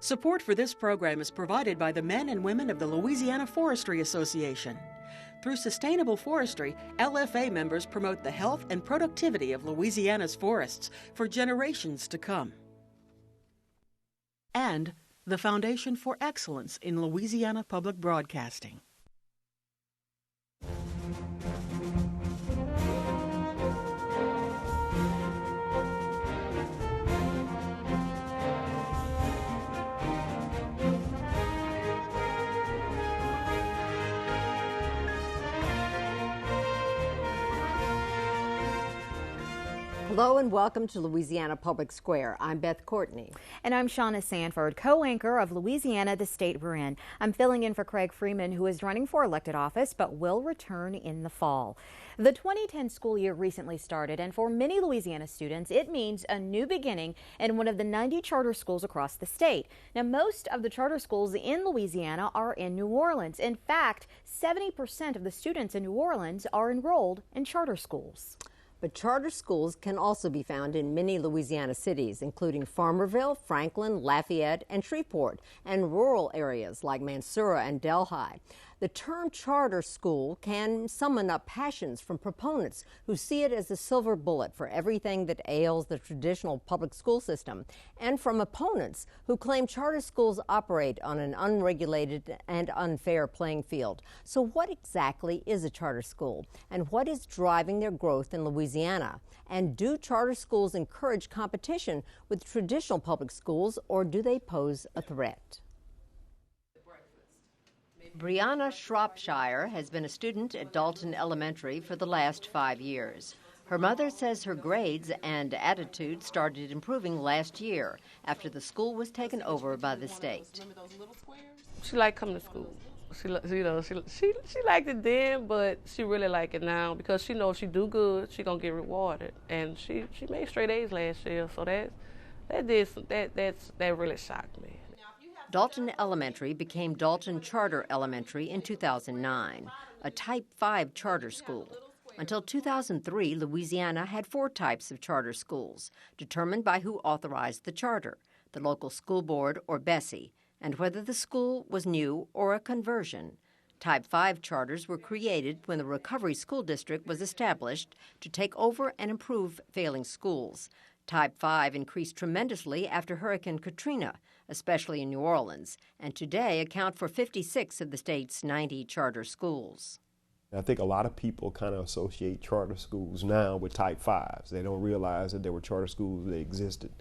Support for this program is provided by the men and women of the Louisiana Forestry Association. Through sustainable forestry, LFA members promote the health and productivity of Louisiana's forests for generations to come. And the Foundation for Excellence in Louisiana Public Broadcasting. Hello and welcome to Louisiana Public Square. I'm Beth Courtney. And I'm Shauna Sanford, co-anchor of Louisiana, the State We're In. I'm filling in for Craig Freeman, who is running for elected office but will return in the fall. The 2010 school year recently started, and for many Louisiana students, it means a new beginning in one of the 90 charter schools across the state. Now, most of the charter schools in Louisiana are in New Orleans. In fact, 70% of the students in New Orleans are enrolled in charter schools. But charter schools can also be found in many Louisiana cities, including Farmerville, Franklin, Lafayette, and Shreveport, and rural areas like Mansoura and Delhi. The term charter school can summon up passions from proponents who see it as a silver bullet for everything that ails the traditional public school system, and from opponents who claim charter schools operate on an unregulated and unfair playing field. So what exactly is a charter school, and what is driving their growth in Louisiana? And do charter schools encourage competition with traditional public schools, or do they pose a threat? Brianna Shropshire has been a student at Dalton Elementary for the last 5 years. Her mother says her grades and attitude started improving last year after the school was taken over by the state. She liked coming to school. She liked it then, but she really like it now because she knows if she do good, she gonna get rewarded. And she made straight A's last year, so that really shocked me. Dalton Elementary became Dalton Charter Elementary in 2009, a Type 5 charter school. Until 2003, Louisiana had 4 types of charter schools, determined by who authorized the charter, the local school board or BESE, and whether the school was new or a conversion. Type 5 charters were created when the Recovery School District was established to take over and improve failing schools. Type 5 increased tremendously after Hurricane Katrina, especially in New Orleans, and today account for 56 of the state's 90 charter schools. I think a lot of people kind of associate charter schools now with Type 5s. They don't realize that there were charter schools that existed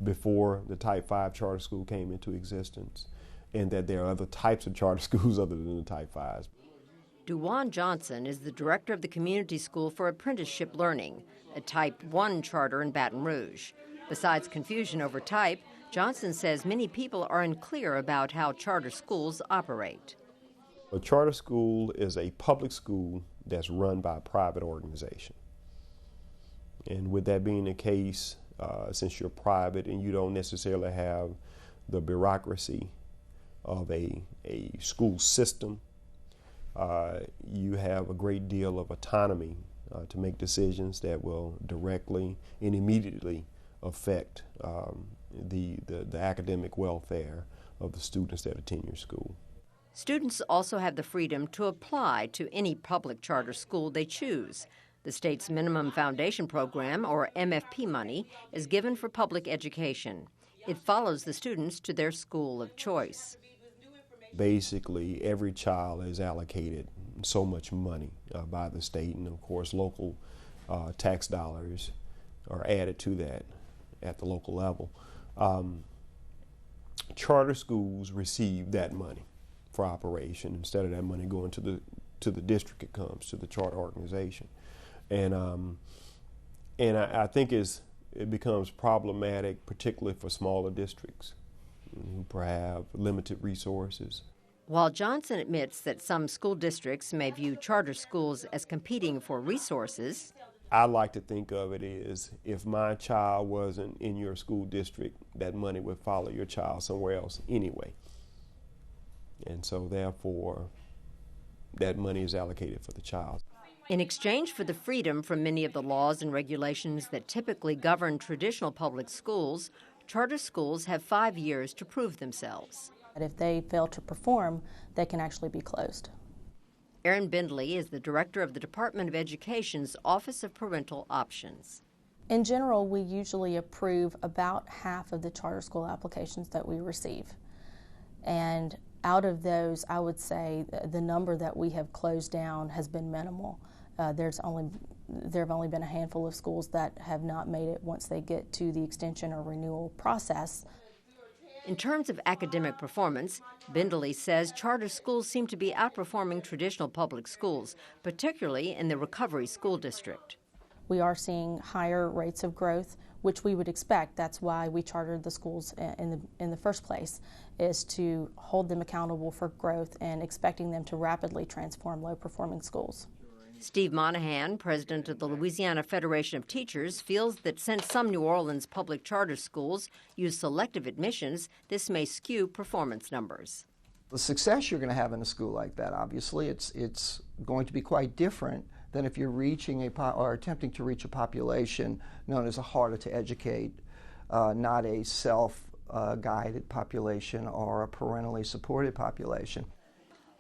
before the Type 5 charter school came into existence, and that there are other types of charter schools other than the Type 5s. Dujan Johnson is the director of the Community School for Apprenticeship Learning, a Type 1 charter in Baton Rouge. Besides confusion over type, Johnson says many people are unclear about how charter schools operate. A charter school is a public school that's run by a private organization. And with that being the case, since you're private and you don't necessarily have the bureaucracy of a school system, you have a great deal of autonomy to make decisions that will directly and immediately affect the academic welfare of the students that attend your school. Students also have the freedom to apply to any public charter school they choose. The state's Minimum Foundation Program, or MFP money, is given for public education. It follows the students to their school of choice. Basically, every child is allocated so much money by the state, and of course local tax dollars are added to that at the local level. Charter schools receive that money for operation. Instead of that money going to the district, it comes to the charter organization, and I think it becomes problematic, particularly for smaller districts who perhaps have limited resources. While Johnson admits that some school districts may view charter schools as competing for resources, I like to think of it as if my child wasn't in your school district, that money would follow your child somewhere else anyway. And so therefore, that money is allocated for the child. In exchange for the freedom from many of the laws and regulations that typically govern traditional public schools, charter schools have 5 years to prove themselves. If they fail to perform, they can actually be closed. Erin Bendily is the director of the Department of Education's Office of Parental Options. In general, we usually approve about half of the charter school applications that we receive. And out of those, I would say the number that we have closed down has been minimal. There have only been a handful of schools that have not made it once they get to the extension or renewal process. In terms of academic performance, Bendily says charter schools seem to be outperforming traditional public schools, particularly in the Recovery School District. We are seeing higher rates of growth, which we would expect. That's why we chartered the schools in the first place, is to hold them accountable for growth and expecting them to rapidly transform low-performing schools. Steve Monaghan, president of the Louisiana Federation of Teachers, feels that since some New Orleans public charter schools use selective admissions, this may skew performance numbers. The success you're going to have in a school like that, obviously, it's going to be quite different than if you're reaching or attempting to reach a population known as a harder to educate, not a self-guided population or a parentally supported population.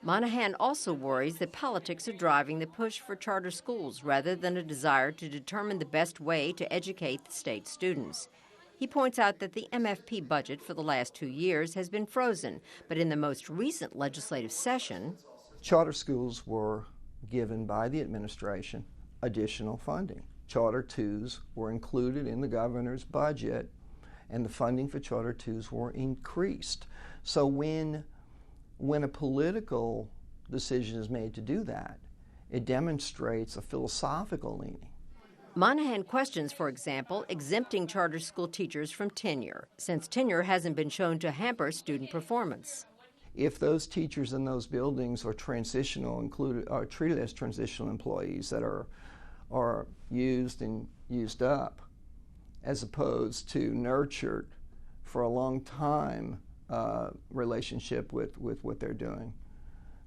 Monaghan also worries that politics are driving the push for charter schools rather than a desire to determine the best way to educate the state students. He points out that the MFP budget for the last 2 years has been frozen, but in the most recent legislative session, charter schools were given by the administration additional funding. Charter 2s were included in the governor's budget, and the funding for Charter 2s were increased. So when a political decision is made to do that, it demonstrates a philosophical leaning. Monaghan questions, for example, exempting charter school teachers from tenure, since tenure hasn't been shown to hamper student performance. If those teachers in those buildings are are treated as transitional employees that are used and used up, as opposed to nurtured for a long time relationship with what they're doing,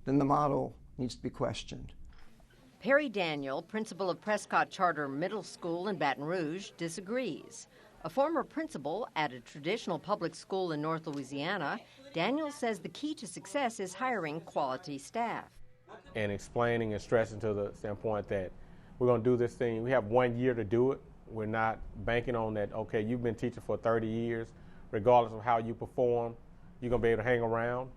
then the model needs to be questioned. Perry Daniel, principal of Prescott Charter Middle School in Baton Rouge, disagrees. A former principal at a traditional public school in North Louisiana, Daniel says the key to success is hiring quality staff. And explaining and stressing to the standpoint that we're going to do this thing. We have 1 year to do it. We're not banking on that, okay, you've been teaching for 30 years. Regardless of how you perform, you're going to be able to hang around.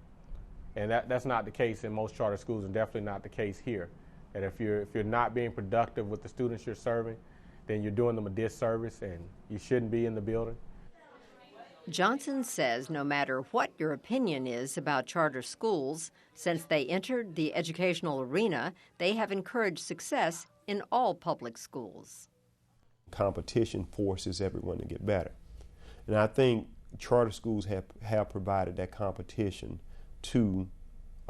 And that's not the case in most charter schools, and definitely not the case here. That if you're not being productive with the students you're serving, then you're doing them a disservice and you shouldn't be in the building. Johnson says no matter what your opinion is about charter schools, since they entered the educational arena, they have encouraged success in all public schools. Competition forces everyone to get better. And I think charter schools have provided that competition to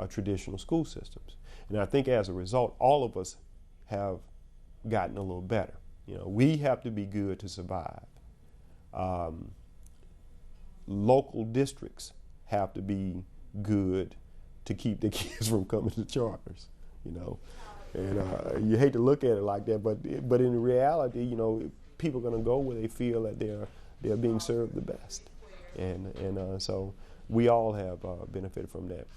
traditional school systems. And I think as a result, all of us have gotten a little better. You know, we have to be good to survive. Local districts have to be good to keep the kids from coming to charters, you know. And you hate to look at it like that, but in reality, you know, people are going to go where they feel that they're being served the best. And so we all have benefited from that.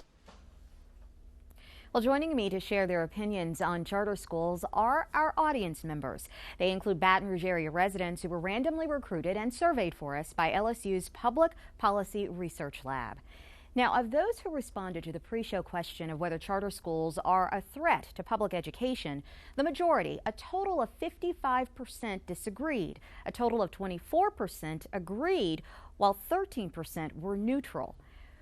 Well, joining me to share their opinions on charter schools are our audience members. They include Baton Rouge area residents who were randomly recruited and surveyed for us by LSU's Public Policy Research Lab. Now, of those who responded to the pre-show question of whether charter schools are a threat to public education, the majority, a total of 55%, disagreed. A total of 24% agreed, while 13% were neutral.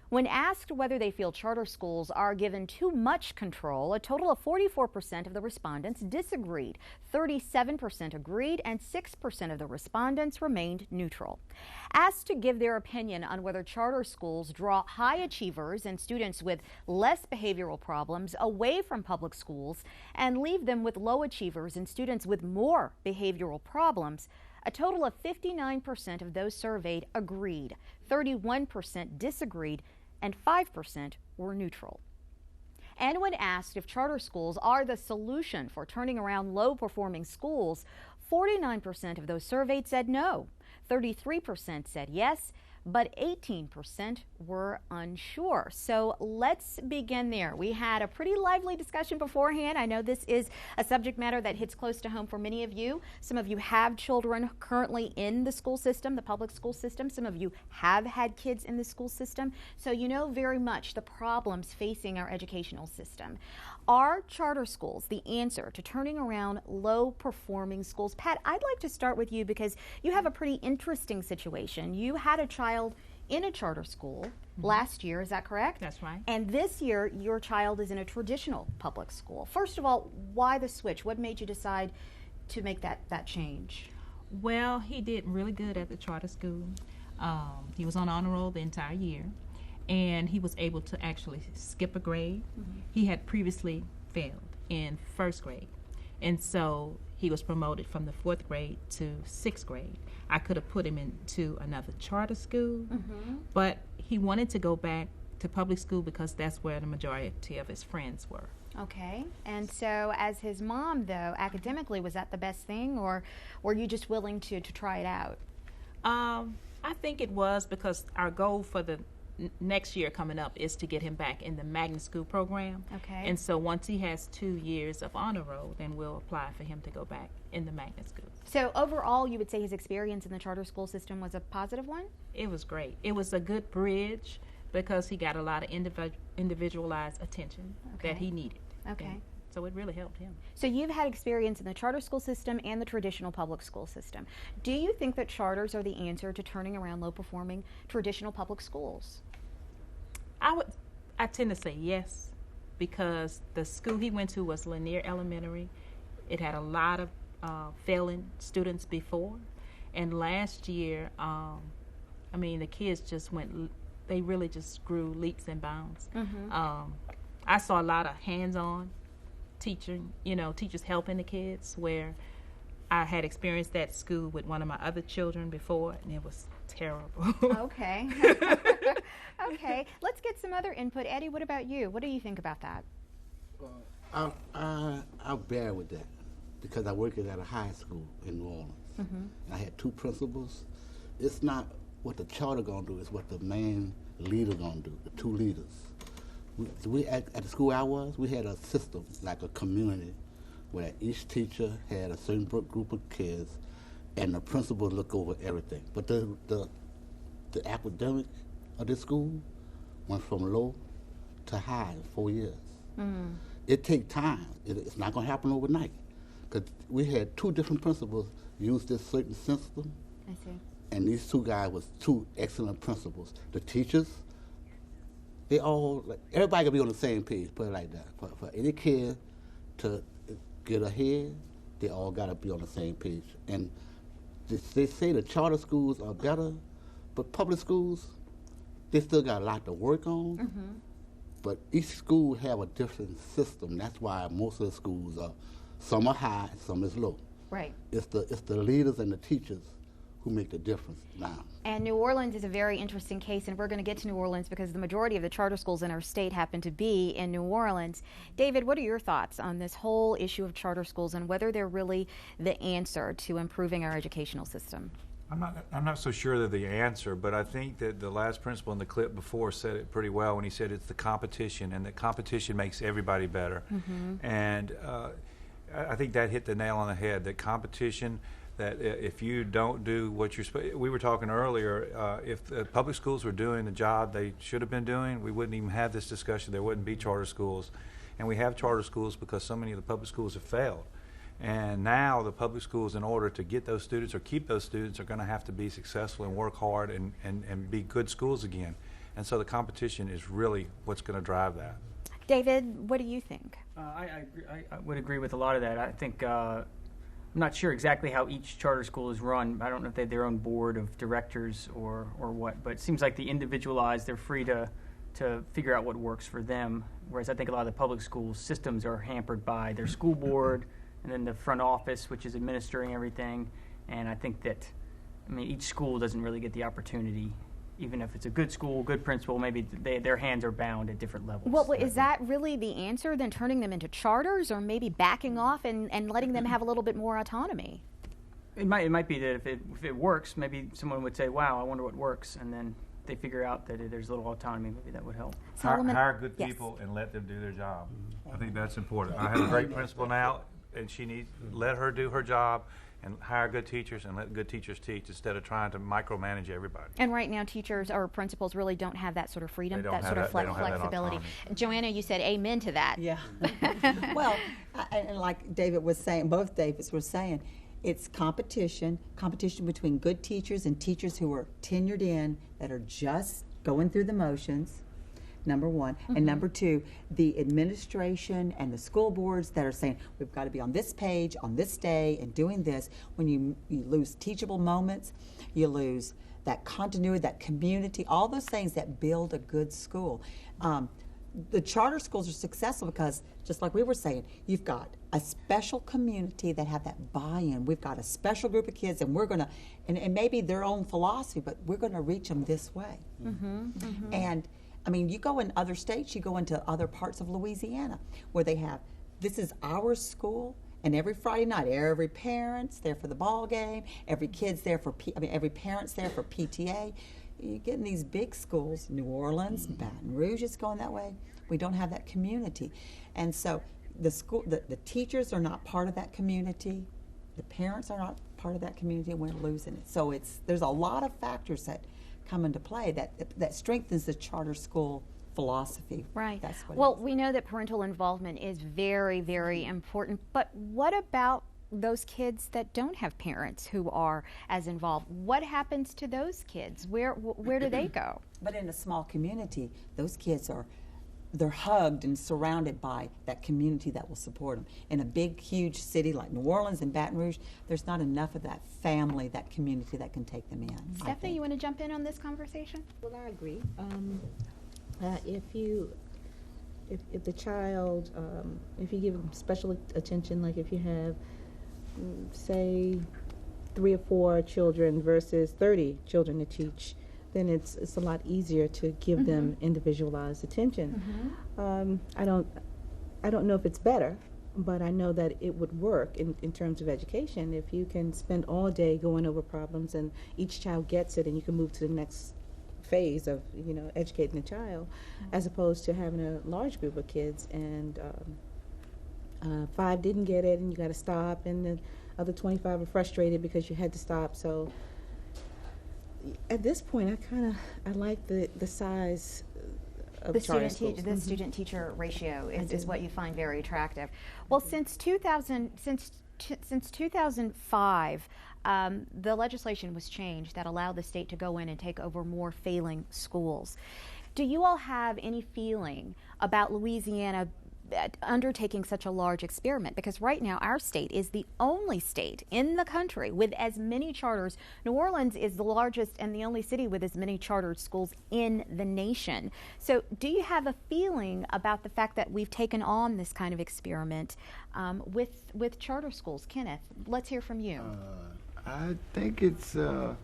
When asked whether they feel charter schools are given too much control, a total of 44% of the respondents disagreed, 37% agreed, and 6% of the respondents remained neutral. Asked to give their opinion on whether charter schools draw high achievers and students with less behavioral problems away from public schools and leave them with low achievers and students with more behavioral problems, a total of 59% of those surveyed agreed, 31% disagreed, and 5% were neutral. And when asked if charter schools are the solution for turning around low-performing schools, 49% of those surveyed said no, 33% said yes, but 18% were unsure. So let's begin there. We had a pretty lively discussion beforehand. I know this is a subject matter that hits close to home for many of you. Some of you have children currently in the school system, the public school system. Some of you have had kids in the school system. So you know very much the problems facing our educational system. Are charter schools the answer to turning around low-performing schools? Pat, I'd like to start with you because you have a pretty interesting situation. You had a child in a charter school last year, is that correct? That's right. And this year, your child is in a traditional public school. First of all, why the switch? What made you decide to make that change? Well, he did really good at the charter school. He was on honor roll the entire year, and he was able to actually skip a grade. He had previously failed in first grade, and so he was promoted from the 4th grade to 6th grade. I could have put him into another charter school, but he wanted to go back to public school because that's where the majority of his friends were. Okay, and so as his mom, though, academically, was that the best thing, or were you just willing to try it out? I think it was, because our goal for the next year coming up is to get him back in the magnet school program. Okay. And so once he has 2 years of honor roll, then we'll apply for him to go back in the magnet school. So overall, you would say his experience in the charter school system was a positive one? It was great. It was a good bridge because he got a lot of individualized attention that he needed. Okay. And so it really helped him. So you've had experience in the charter school system and the traditional public school system. Do you think that charters are the answer to turning around low-performing traditional public schools? I tend to say yes, because the school he went to was Lanier Elementary. It had a lot of failing students before, and last year, the kids just they really just grew leaps and bounds. I saw a lot of hands-on teaching, teachers helping the kids, where I had experienced that school with one of my other children before, and it was terrible. Okay. Okay, let's get some other input. Eddie, what about you? What do you think about that? I'll bear with that, because I work at a high school in New Orleans. I had 2 principals. It's not what the charter gonna do, it's what the main leader gonna do, the 2 leaders. We at the school I was, we had a system, like a community, where each teacher had a certain group of kids, and the principal looked over everything. But the academic of this school went from low to high in 4 years. It takes time. It's not going to happen overnight, because we had 2 different principals use this certain system. I see. And these 2 guys was 2 excellent principals. The teachers, everybody can be on the same page, put it like that. For any kid to get ahead, they all got to be on the same page. And they say the charter schools are better, but public schools, they still got a lot to work on. But each school have a different system. That's why most of the schools some are high, some is low. Right. It's the leaders and the teachers who make the difference now. And New Orleans is a very interesting case, and we're going to get to New Orleans because the majority of the charter schools in our state happen to be in New Orleans. David, what are your thoughts on this whole issue of charter schools and whether they're really the answer to improving our educational system? I'm not so sure they're the answer, but I think that the last principal in the clip before said it pretty well when he said it's the competition, and that competition makes everybody better. And I think that hit the nail on the head, that competition, that if you don't do what you're supposed, we were talking earlier, if the public schools were doing the job they should have been doing, we wouldn't even have this discussion. There wouldn't be charter schools. And we have charter schools because so many of the public schools have failed. And now the public schools, in order to get those students or keep those students, are going to have to be successful and work hard and be good schools again. And so the competition is really what's going to drive that. David, what do you think? I would agree with a lot of that. I think I'm not sure exactly how each charter school is run. I don't know if they have their own board of directors or what, but it seems like the individualized, they're free to figure out what works for them, whereas I think a lot of the public school systems are hampered by their school board and then the front office, which is administering everything. And I think that, each school doesn't really get the opportunity, even if it's a good school, good principal, maybe their hands are bound at different levels. Well, is that really the answer, then turning them into charters, or maybe backing off and letting them have a little bit more autonomy? It might be that if it works, maybe someone would say, "Wow, I wonder what works," and then they figure out that there's a little autonomy. Maybe that would help. Hire good people and let them do their job. I think that's important. I have a great principal now, and let her do her job, and hire good teachers and let good teachers teach instead of trying to micromanage everybody. And right now, teachers or principals really don't have that sort of freedom, that sort of flexibility. Joanna, you said amen to that. Yeah. Well, and like David was saying, both Davids were saying, it's competition between good teachers and teachers who are tenured in, that are just going through the motions, number one. And number two, the administration and the school boards that are saying, we've got to be on this page, on this day, and doing this. When you lose teachable moments, you lose that continuity, that community, all those things that build a good school. The charter schools are successful because, just like we were saying, you've got a special community that have that buy-in. We've got a special group of kids, and we're going to, and maybe their own philosophy, but we're going to reach them this way. And I mean, you go in other states, you go into other parts of Louisiana where they have, this is our school, and every Friday night, every parent's there for the ball game, every kid's there for, every parent's there for PTA. You get in these big schools, New Orleans, Baton Rouge is going that way. We don't have that community. And so the teachers are not part of that community. The parents are not part of that community, and we're losing it. So there's a lot of factors that come into play that strengthens the charter school philosophy. Right. That's what well, we know that parental involvement is very, very important, but what about those kids that don't have parents who are as involved? What happens to those kids? Where do they go? But in a small community, those kids they're hugged and surrounded by that community that will support them. In a big, huge city like New Orleans and Baton Rouge, there's not enough of that family, that community that can take them in. Stephanie, you want to jump in on this conversation? Well, I agree. If the child, if you give them special attention, like if you have, say, 3 or 4 children versus 30 children to teach, then it's a lot easier to give them individualized attention. I don't know if it's better, but I know that it would work in terms of education. If you can spend all day going over problems and each child gets it, and you can move to the next phase of educating the child, as opposed to having a large group of kids and 5 didn't get it and you got to stop, and the other 25 are frustrated because you had to stop. So at this point, I like the size of charter schools. The student-teacher ratio is what you find very attractive. Well, since 2005, the legislation was changed that allowed the state to go in and take over more failing schools. Do you all have any feeling about Louisiana undertaking such a large experiment? Because right now our state is the only state in the country with as many charters. New Orleans is the largest and the only city with as many chartered schools in the nation. So do you have a feeling about the fact that we've taken on this kind of experiment with charter schools? Kenneth, let's hear from you. I think it's a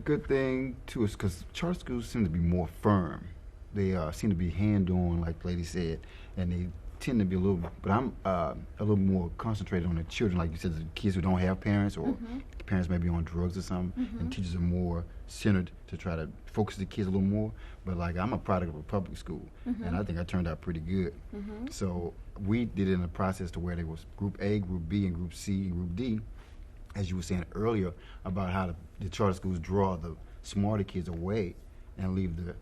good thing too, because charter schools seem to be more firm. They seem to be hand-on, like the lady said, and they tend to be a little, but I'm a little more concentrated on the children, like you said, the kids who don't have parents, or parents may be on drugs or something, and teachers are more centered to try to focus the kids a little more. But like, I'm a product of a public school, and I think I turned out pretty good. So we did it in a process to where there was Group A, Group B, and Group C, and Group D, as you were saying earlier, about how the charter schools draw the smarter kids away and leave the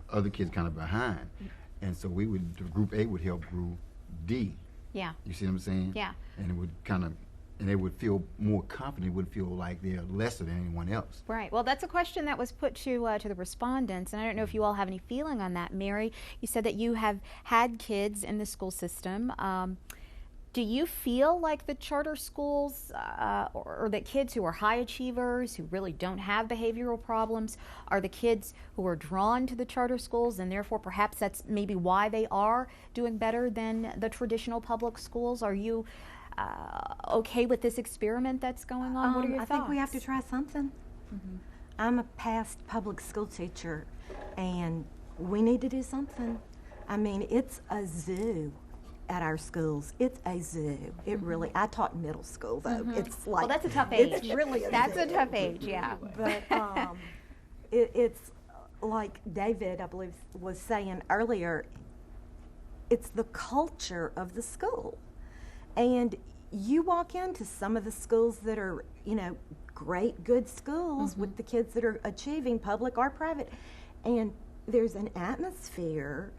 other kids kind of behind. And so Group A would help Group D. Yeah. You see what I'm saying? Yeah. And it would and they would feel more confident, it would feel like they're lesser than anyone else. Right. Well, that's a question that was put to the respondents, and I don't know if you all have any feeling on that. Mary, you said that you have had kids in the school system. Do you feel like the charter schools or that kids who are high achievers, who really don't have behavioral problems, are the kids who are drawn to the charter schools, and therefore perhaps that's maybe why they are doing better than the traditional public schools? Are you okay with this experiment that's going on? What are your thoughts? I think we have to try something. I'm a past public school teacher, and we need to do something. I mean, it's a zoo at our schools. It's a zoo. It really, I taught middle school though. It's like, well, that's a tough age. It's really that's zoo. a tough age, yeah. But it's like David, I believe, was saying earlier, it's the culture of the school. And you walk into some of the schools that are, you know, great, good schools with the kids that are achieving, public or private, and there's an atmosphere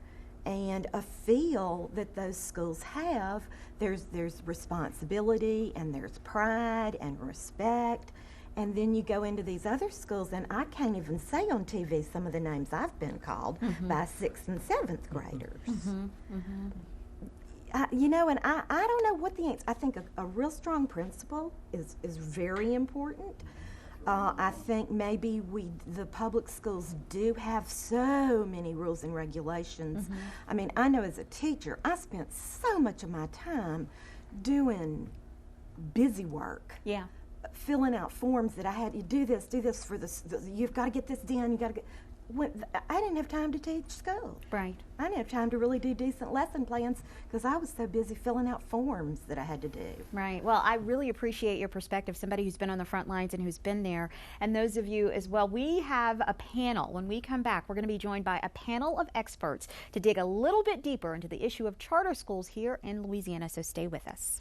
and a feel that those schools have. There's responsibility and there's pride and respect. And then you go into these other schools, and I can't even say on TV some of the names I've been called by 6th and 7th graders. You know, and I don't know what the answer. I think a real strong principle is very important. I think maybe the public schools do have so many rules and regulations. I mean, I know as a teacher, I spent so much of my time doing busy work. Yeah. Filling out forms that I had to do this for this. You've got to get this done. You got to get. I didn't have time to teach school. Right. I didn't have time to really do decent lesson plans because I was so busy filling out forms that I had to do. Right. Well, I really appreciate your perspective, somebody who's been on the front lines and who's been there, and those of you as well. We have a panel. When we come back, we're going to be joined by a panel of experts to dig a little bit deeper into the issue of charter schools here in Louisiana, so stay with us.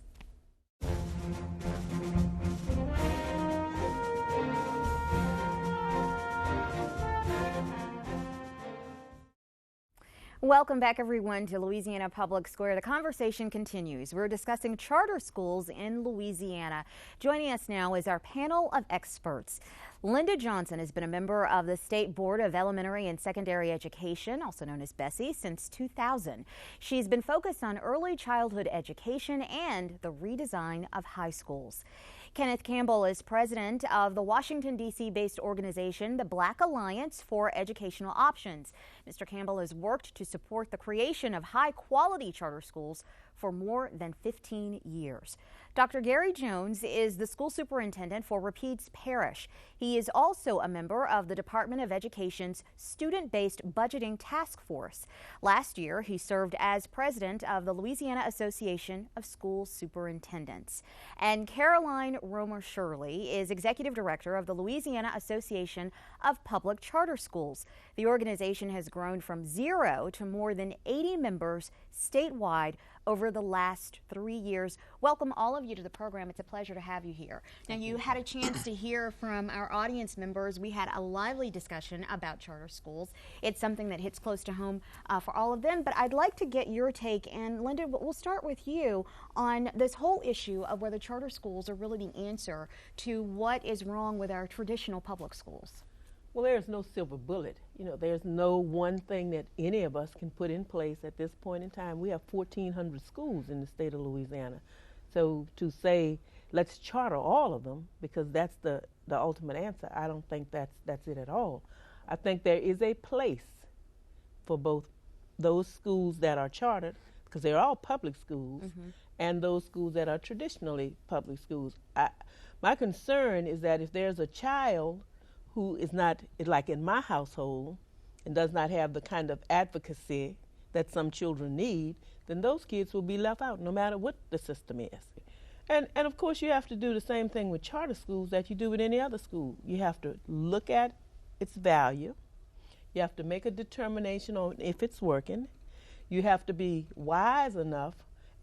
Welcome back, everyone, to Louisiana Public Square. The conversation continues. We're discussing charter schools in Louisiana. Joining us now is our panel of experts. Linda Johnson has been a member of the State Board of Elementary and Secondary Education, also known as BESE, since 2000. She's been focused on early childhood education and the redesign of high schools. Kenneth Campbell is president of the Washington, D.C. based organization, the Black Alliance for Educational Options. Mr. Campbell has worked to support the creation of high-quality charter schools for more than 15 years. Dr. Gary Jones is the school superintendent for Rapides Parish. He is also a member of the Department of Education's student-based budgeting task force. Last year, he served as president of the Louisiana Association of School Superintendents. And Caroline Roemer Shirley is executive director of the Louisiana Association of Public Charter Schools. The organization has grown from 0 to more than 80 members statewide over the last 3 years. Welcome all of you to the program. It's a pleasure to have you here. Now, you had a chance to hear from our audience members. We had a lively discussion about charter schools. It's something that hits close to home for all of them, but I'd like to get your take, and Linda, we'll start with you on this whole issue of whether charter schools are really the answer to what is wrong with our traditional public schools. Well, there's no silver bullet. You know, there's no one thing that any of us can put in place at this point in time. We have 1,400 schools in the state of Louisiana. So to say, let's charter all of them, because that's the ultimate answer, I don't think that's it at all. I think there is a place for both those schools that are chartered, because they're all public schools, and those schools that are traditionally public schools. My concern is that if there's a child who is not, like in my household, and does not have the kind of advocacy that some children need, then those kids will be left out no matter what the system is. And of course you have to do the same thing with charter schools that you do with any other school. You have to look at its value. You have to make a determination on if it's working. You have to be wise enough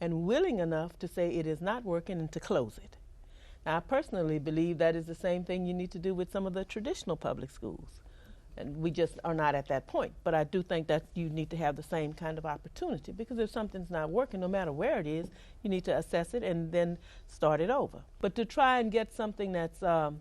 and willing enough to say it is not working and to close it. Now, I personally believe that is the same thing you need to do with some of the traditional public schools. And we just are not at that point. But I do think that you need to have the same kind of opportunity, because if something's not working, no matter where it is, you need to assess it and then start it over. But to try and get something that's the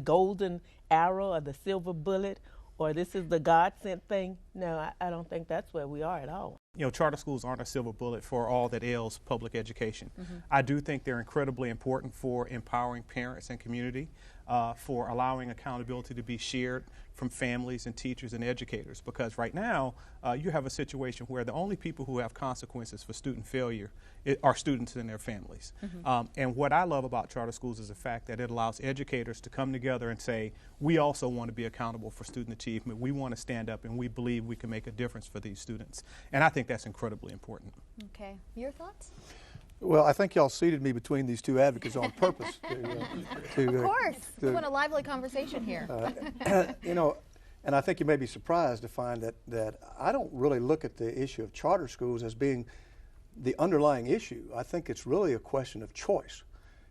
golden arrow or the silver bullet, or this is the God-sent thing, no, I don't think that's where we are at all. You know, charter schools aren't a silver bullet for all that ails public education. I do think they're incredibly important for empowering parents and community, for allowing accountability to be shared from families and teachers and educators, because right now you have a situation where the only people who have consequences for student failure are students and their families. And what I love about charter schools is the fact that it allows educators to come together and say, we also want to be accountable for student achievement. We want to stand up and we believe we can make a difference for these students. And I think think that's incredibly important. Okay, your thoughts? Well, I think y'all seated me between these two advocates on purpose. Of course. We want a lively conversation here. You know, and I think you may be surprised to find that I don't really look at the issue of charter schools as being the underlying issue. I think it's really a question of choice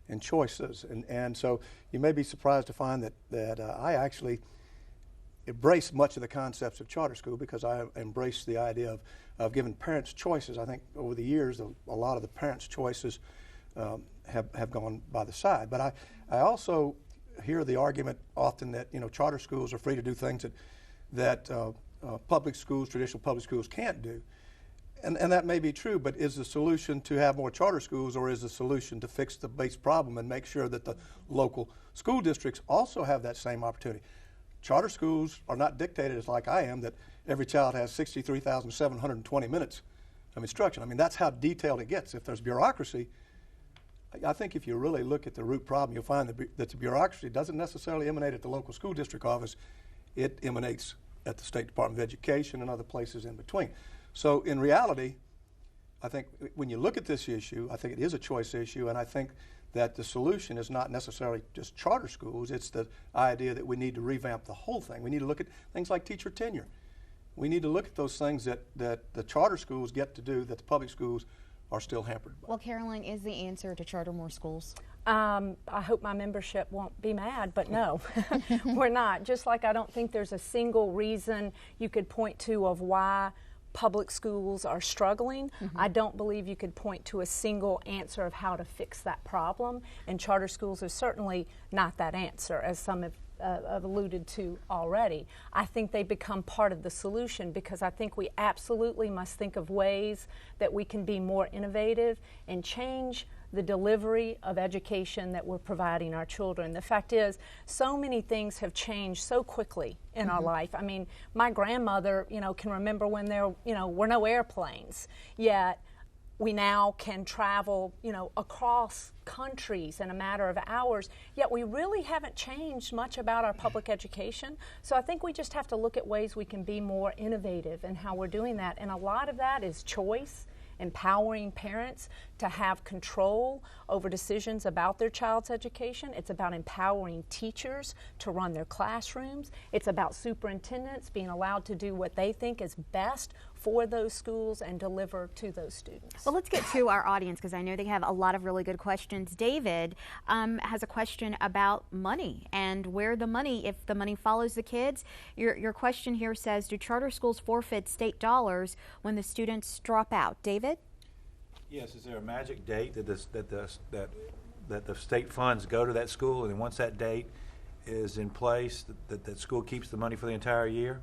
and choices. And so you may be surprised to find that I actually embrace much of the concepts of charter school because I embrace the idea of giving parents choices. I think over the years, a lot of the parents' choices have gone by the side. But I also hear the argument often that, you know, charter schools are free to do things that public schools, traditional public schools can't do. And that may be true, but is the solution to have more charter schools, or is the solution to fix the base problem and make sure that the local school districts also have that same opportunity? Charter schools are not dictated as like I am, that every child has 63,720 minutes of instruction. I mean, that's how detailed it gets. If there's bureaucracy, I think if you really look at the root problem, you'll find that the bureaucracy doesn't necessarily emanate at the local school district office. It emanates at the State Department of Education and other places in between. So in reality, I think when you look at this issue, I think it is a choice issue, and I think that the solution is not necessarily just charter schools. It's the idea that we need to revamp the whole thing. We need to look at things like teacher tenure. We need to look at those things that the charter schools get to do that the public schools are still hampered by. Well, Caroline, is the answer to charter more schools? I hope my membership won't be mad, but no, we're not. Just like I don't think there's a single reason you could point to of why public schools are struggling. I don't believe you could point to a single answer of how to fix that problem, and charter schools are certainly not that answer, as some have alluded to already. I think they become part of the solution because I think we absolutely must think of ways that we can be more innovative and change the delivery of education that we're providing our children. The fact is, so many things have changed so quickly in our life. I mean, my grandmother, you know, can remember when there, you know, were no airplanes, yet we now can travel, you know, across countries in a matter of hours, yet we really haven't changed much about our public education. So I think we just have to look at ways we can be more innovative in how we're doing that. And a lot of that is choice, empowering parents to have control over decisions about their child's education. It's about empowering teachers to run their classrooms. It's about superintendents being allowed to do what they think is best for those schools and deliver to those students. Well, let's get to our audience because I know they have a lot of really good questions. David has a question about money and where the money, if the money follows the kids. Your question here says, do charter schools forfeit state dollars when the students drop out? David? Yes. Is there a magic date that the state funds go to that school, and then once that date is in place, that school keeps the money for the entire year?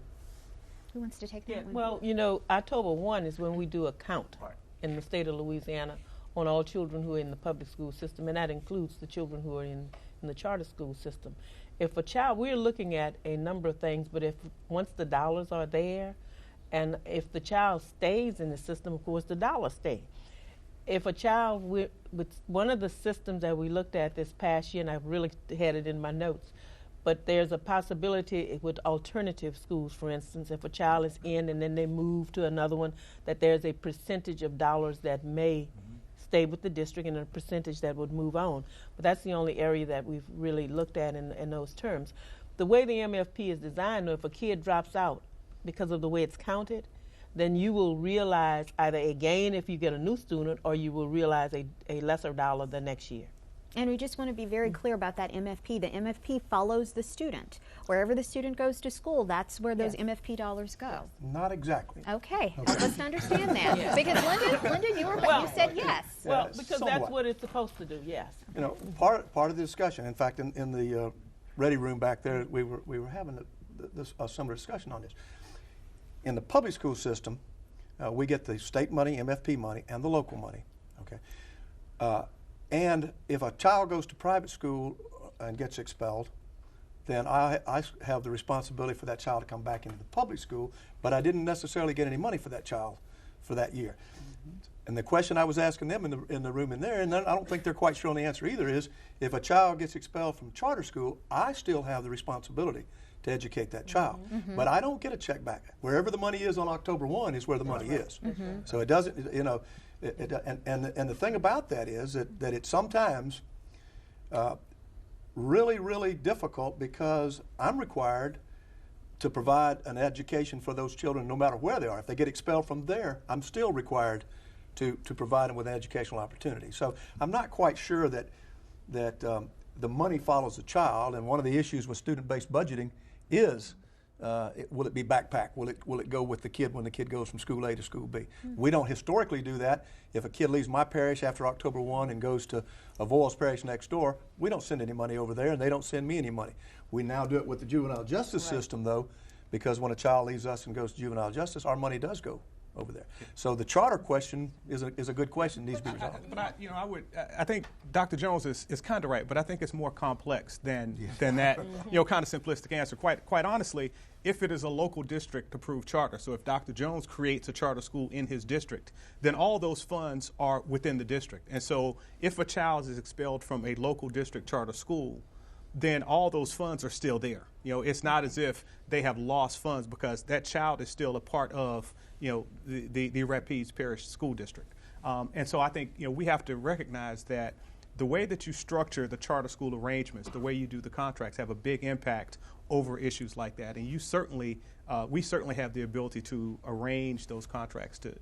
Who wants to take that one? Well, you know, October 1 is when we do a count in the state of Louisiana on all children who are in the public school system, and that includes the children who are in the charter school system. If a child, we're looking at a number of things, but if once the dollars are there, and if the child stays in the system, of course, the dollars stay. If a child with one of the systems that we looked at this past year, and I've really had it in my notes, but there's a possibility with alternative schools, for instance, if a child is in and then they move to another one, that there's a percentage of dollars that may stay with the district and a percentage that would move on. But that's the only area that we've really looked at in those terms. The way the MFP is designed, if a kid drops out because of the way it's counted, then you will realize either a gain if you get a new student, or you will realize a lesser dollar the next year. And we just want to be very clear about that MFP. The MFP follows the student. Wherever the student goes to school, that's where those MFP dollars go. Not exactly. Okay. Help us understand that. Yes. Because Linda, you said yes. Well, because somewhat. that's what it's supposed to do, yes. You know, part of the discussion, in fact, in the ready room back there, we were having a similar discussion on this. In the public school system, we get the state money, MFP money, and the local money. Okay. And if a child goes to private school and gets expelled, then I have the responsibility for that child to come back into the public school, but I didn't necessarily get any money for that child for that year. And the question I was asking them in the room in there, and I don't think they're quite sure on the answer either, is if a child gets expelled from charter school, I still have the responsibility to educate that child. But I don't get a check back. Wherever the money is on October 1 is where the money is. So it doesn't, you know, and the thing about that is that it's sometimes really, really difficult because I'm required to provide an education for those children no matter where they are. If they get expelled from there, I'm still required to provide them with an educational opportunity. So I'm not quite sure that the money follows the child, and one of the issues with student-based budgeting is will it be backpack? Will it go with the kid when the kid goes from school A to school B? We don't historically do that. If a kid leaves my parish after October 1 and goes to Avoyles Parish next door, we don't send any money over there, and they don't send me any money. We now do it with the juvenile justice system, though, because when a child leaves us and goes to juvenile justice, our money does go over there. So the charter question is a good question, needs to be resolved. I think Dr. Jones is kind of right, but I think it's more complex than that, you know, kind of simplistic answer. Quite honestly, if it is a local district approved charter, so if Dr. Jones creates a charter school in his district, then all those funds are within the district. And so if a child is expelled from a local district charter school, then all those funds are still there. You know, it's not as if they have lost funds because that child is still a part of, you know, the Rapides Parish School District. And so I think, you know, we have to recognize that the way that you structure the charter school arrangements, the way you do the contracts have a big impact over issues like that. And you certainly, we certainly have the ability to arrange those contracts to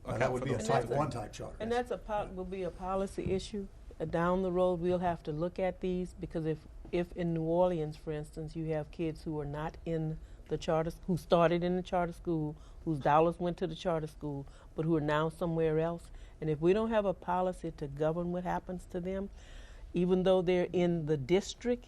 account that would for be those a type 1 type charter. And that's will be a policy issue. Down the road, we'll have to look at these because if in New Orleans, for instance, you have kids who are not in the charter, who started in the charter school, whose dollars went to the charter school, but who are now somewhere else, and if we don't have a policy to govern what happens to them, even though they're in the district,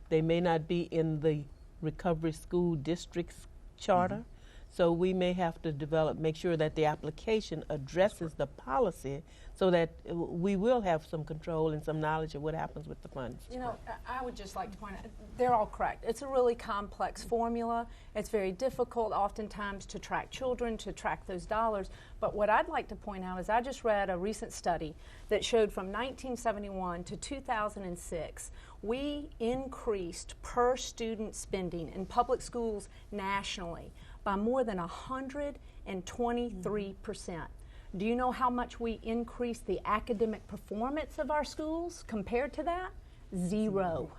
they may not be in the recovery school district's charter. So we may have to make sure that the application addresses the policy so that we will have some control and some knowledge of what happens with the funds. You know, I would just like to point out, they're all correct. It's a really complex formula. It's very difficult oftentimes to track children, to track those dollars. But what I'd like to point out is I just read a recent study that showed from 1971 to 2006, we increased per student spending in public schools nationally by more than 123%. Do you know how much we increased the academic performance of our schools compared to that? Zero.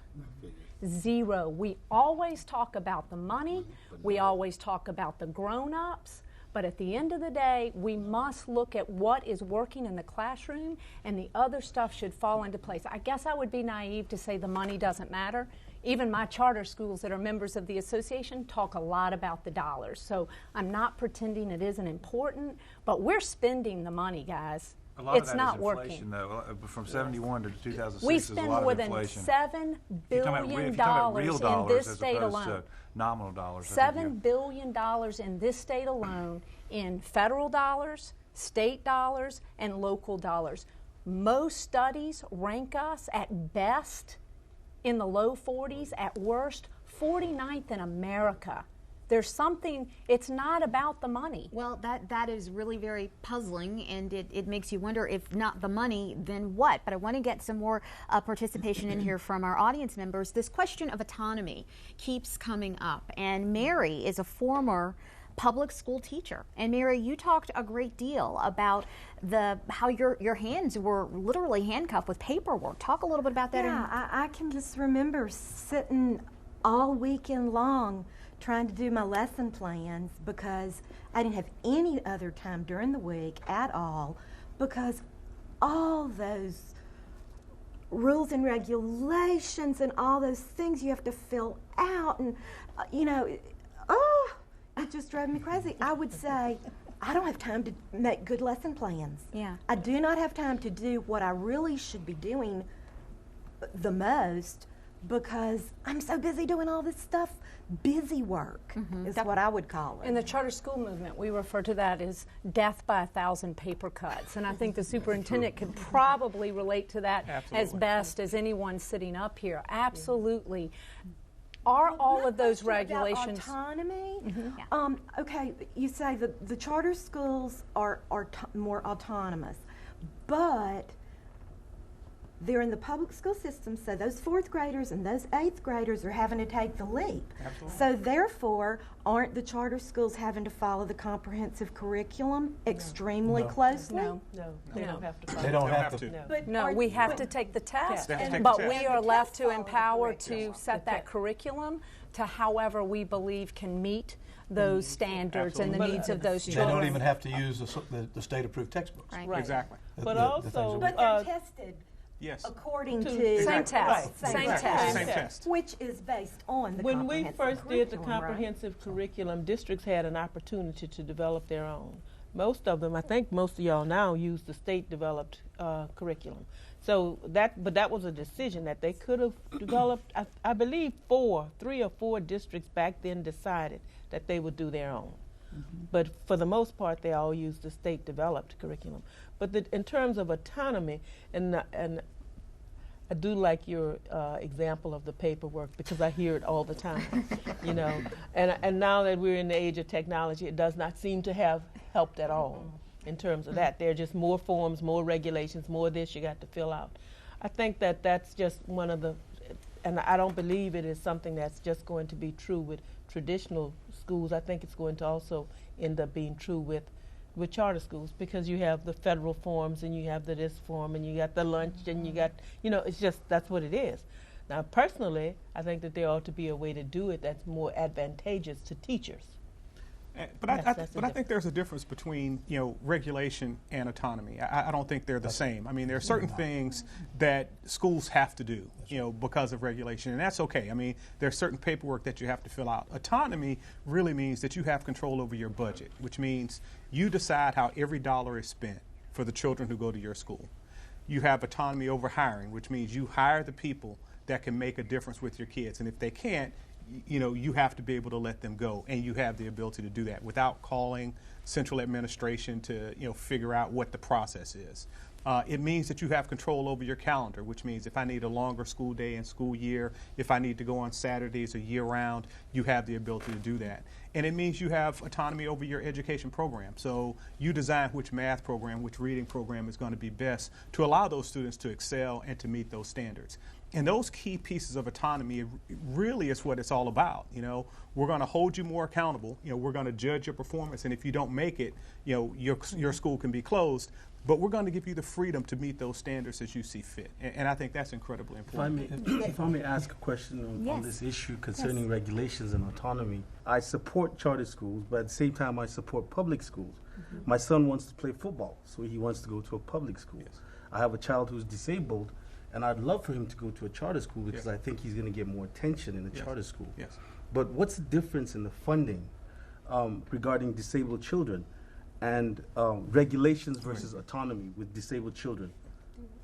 Zero. We always talk about the money, we always talk about the grown-ups, but at the end of the day, we must look at what is working in the classroom, and the other stuff should fall into place. I guess I would be naive to say the money doesn't matter. Even my charter schools that are members of the association talk a lot about the dollars. So I'm not pretending it isn't important, but we're spending the money, guys. A lot it's of that not is inflation, working. though. From 71 to 2006, we there's a spend lot more of than inflation. $7 billion in this state alone. Nominal dollars. $7 billion in this state alone in federal dollars, state dollars, and local dollars. Most studies rank us at best in the low 40s, at worst 49th in America. There's something, it's not about the money. Well, that is really very puzzling, and it makes you wonder, if not the money, then what? But I want to get some more participation in here from our audience members. This question of autonomy keeps coming up, and Mary is a former public school teacher. And Mary, you talked a great deal about how your hands were literally handcuffed with paperwork. Talk a little bit about that. Yeah, I can just remember sitting all weekend long trying to do my lesson plans because I didn't have any other time during the week at all, because all those rules and regulations and all those things you have to fill out, and it just drove me crazy. I would say I don't have time to make good lesson plans. Yeah. I do not have time to do what I really should be doing the most, because I'm so busy doing all this stuff. Busy work is what I would call it. In the charter school movement, we refer to that as death by 1,000 paper cuts. And I think the superintendent could probably relate to that as best as anyone sitting up here. Absolutely. Are all of those regulations... autonomy? Okay, you say the charter schools are more autonomous, but they're in the public school system, so those 4th graders and those 8th graders are having to take the leap. Absolutely. So therefore, aren't the charter schools having to follow the comprehensive curriculum extremely closely? No, they don't have to follow. They don't have to. No. But No, we have to take the test, Yeah. but Take the we test. are left to empower to set that curriculum to however we believe can meet those standards and the needs of those They children. don't even have to use the state-approved textbooks. Right. Exactly. But also, But they're tested Yes. according to Same test. Right. Same Exactly. test. Same test. which is based on the when we comprehensive first did the curriculum, right? comprehensive curriculum, districts had an opportunity to develop their own. Most of them, I think most of y'all now use the state-developed curriculum. So but that was a decision that they could have developed. I believe 3 or 4 districts back then decided that they would do their own. But for the most part, they all used the state-developed curriculum. But in terms of autonomy, and I do like your example of the paperwork because I hear it all the time, you know. And now that we're in the age of technology, it does not seem to have helped at all in terms of that. There are just more forms, more regulations, more this you got to fill out. I think that that's just one of the, and I don't believe it is something that's just going to be true with traditional schools. I think it's going to also end up being true with charter schools, because you have the federal forms and you have the this form and you got the lunch and you got, you know, it's just, that's what it is. Now, personally, I think that there ought to be a way to do it that's more advantageous to teachers. But I think there's a difference between, you know, regulation and autonomy. I don't think they're the same. I mean, there are certain things that schools have to do, you know, because of regulation, and that's okay. I mean, there's certain paperwork that you have to fill out. Autonomy really means that you have control over your budget, which means you decide how every dollar is spent for the children who go to your school. You have autonomy over hiring, which means you hire the people that can make a difference with your kids, and if they can't, you know, you have to be able to let them go, and you have the ability to do that without calling central administration to, you know, figure out what the process is. It means that you have control over your calendar, which means if I need a longer school day and school year, if I need to go on Saturdays or year-round, you have the ability to do that. And it means you have autonomy over your education program. So you design which math program, which reading program is going to be best to allow those students to excel and to meet those standards. And those key pieces of autonomy really is what it's all about. You know, we're going to hold you more accountable. You know, we're going to judge your performance, and if you don't make it, you know, your school can be closed. But we're going to give you the freedom to meet those standards as you see fit, and I think that's incredibly important. If I may ask a question on this issue concerning regulations and autonomy, I support charter schools, but at the same time, I support public schools. My son wants to play football, so he wants to go to a public school. I have a child who's disabled, and I'd love for him to go to a charter school because I think he's going to get more attention in a charter school. But what's the difference in the funding regarding disabled children and regulations versus autonomy with disabled children?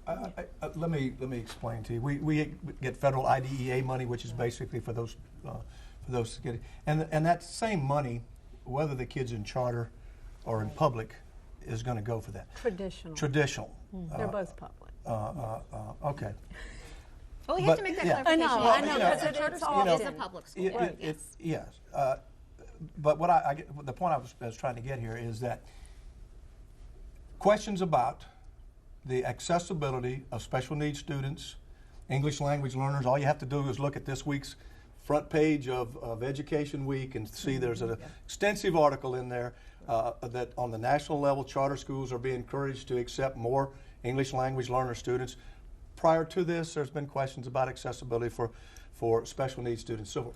Let me explain to you. We get federal IDEA money, which is basically for those and that same money, whether the kid's in charter or in public, is going to go for that. Traditional. They're both public. Okay. Well, we have to make that clarification. I know, because it's all is a public school. Yes. But the point I was trying to get here is that questions about the accessibility of special needs students, English language learners, all you have to do is look at this week's front page of Education Week and see there's an extensive article in there that on the national level, charter schools are being encouraged to accept more English language learner students. Prior to this, there's been questions about accessibility for special needs students. So,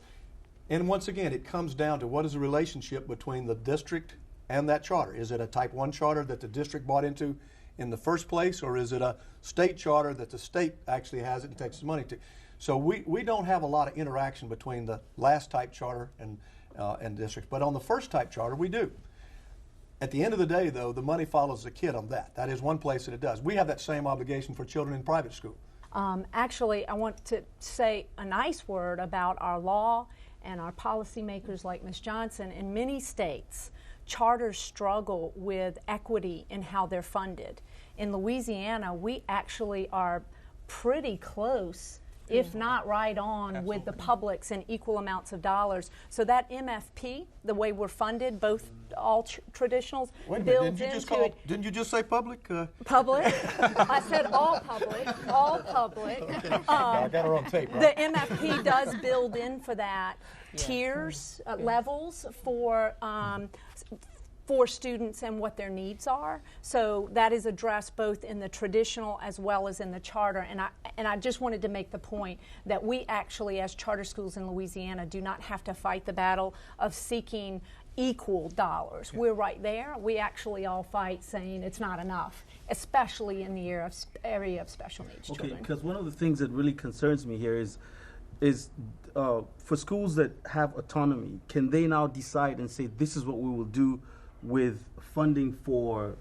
and once again, it comes down to what is the relationship between the district and that charter. Is it a type 1 charter that the district bought into in the first place, or is it a state charter that the state actually has it and takes the money to? So we don't have a lot of interaction between the last type charter and districts. But on the first type charter, we do. At the end of the day, though, the money follows the kid on that. That is one place that it does. We have that same obligation for children in private school. Actually, I want to say a nice word about our law and our policymakers like Ms. Johnson. In many states, charters struggle with equity in how they're funded. In Louisiana, we actually are pretty close if not right on with the publics in equal amounts of dollars. So that MFP, the way we're funded, both all traditionals, Wait a minute, builds into it. Didn't you just say public? Public. I said all public. All public. I got her on tape, right? The MFP does build in for that tiers, levels for students and what their needs are. So that is addressed both in the traditional as well as in the charter. And I just wanted to make the point that we actually, as charter schools in Louisiana, do not have to fight the battle of seeking equal dollars. We're right there. We actually all fight saying it's not enough, especially in the area of special needs children. Okay, because one of the things that really concerns me here is for schools that have autonomy, can they now decide and say, this is what we will do with funding for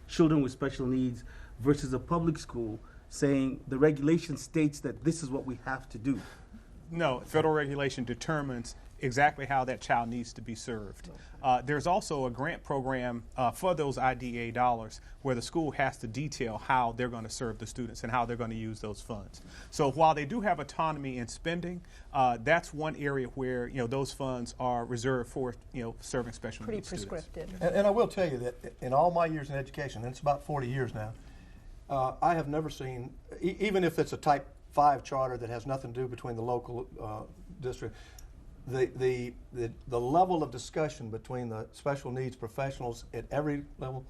children with special needs versus a public school saying the regulation states that this is what we have to do? No, federal regulation determines exactly how that child needs to be served. There's also a grant program for those IDA dollars where the school has to detail how they're going to serve the students and how they're going to use those funds. So while they do have autonomy in spending, that's one area where those funds are reserved for serving special needs students. Pretty prescriptive. And I will tell you that in all my years in education, and it's about 40 years now, I have never seen, even if it's a type 5 charter that has nothing to do between the local district, the level of discussion between the special needs professionals at every level,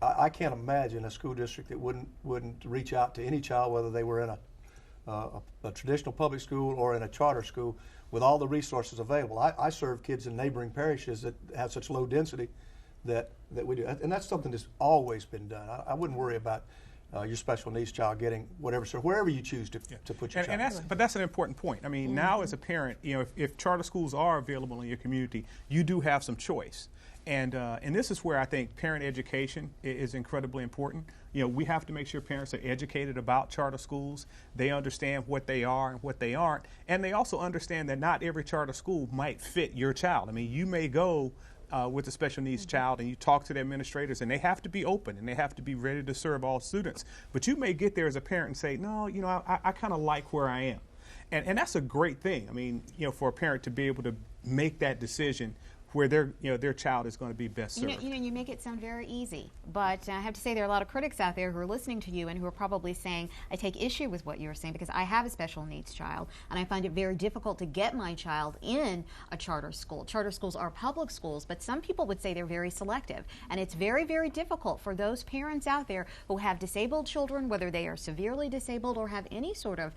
I can't imagine a school district that wouldn't reach out to any child, whether they were in a traditional public school or in a charter school, with all the resources available. I serve kids in neighboring parishes that have such low density that we do, and that's something that's always been done. I wouldn't worry about your special needs child getting whatever, so wherever you choose to put your child. But that's an important point. I mean, now as a parent, if charter schools are available in your community, you do have some choice. And this is where I think parent education is incredibly important. We have to make sure parents are educated about charter schools. They understand what they are and what they aren't. And they also understand that not every charter school might fit your child. I mean, you may go with a special needs child and you talk to the administrators, and they have to be open and they have to be ready to serve all students. But you may get there as a parent and say, no, I kind of like where I am. And that's a great thing. I mean, for a parent to be able to make that decision where their child is going to be best served. You make it sound very easy, but I have to say there are a lot of critics out there who are listening to you and who are probably saying, I take issue with what you're saying because I have a special needs child and I find it very difficult to get my child in a charter school. Charter schools are public schools, but some people would say they're very selective, and it's very, very difficult for those parents out there who have disabled children, whether they are severely disabled or have any sort of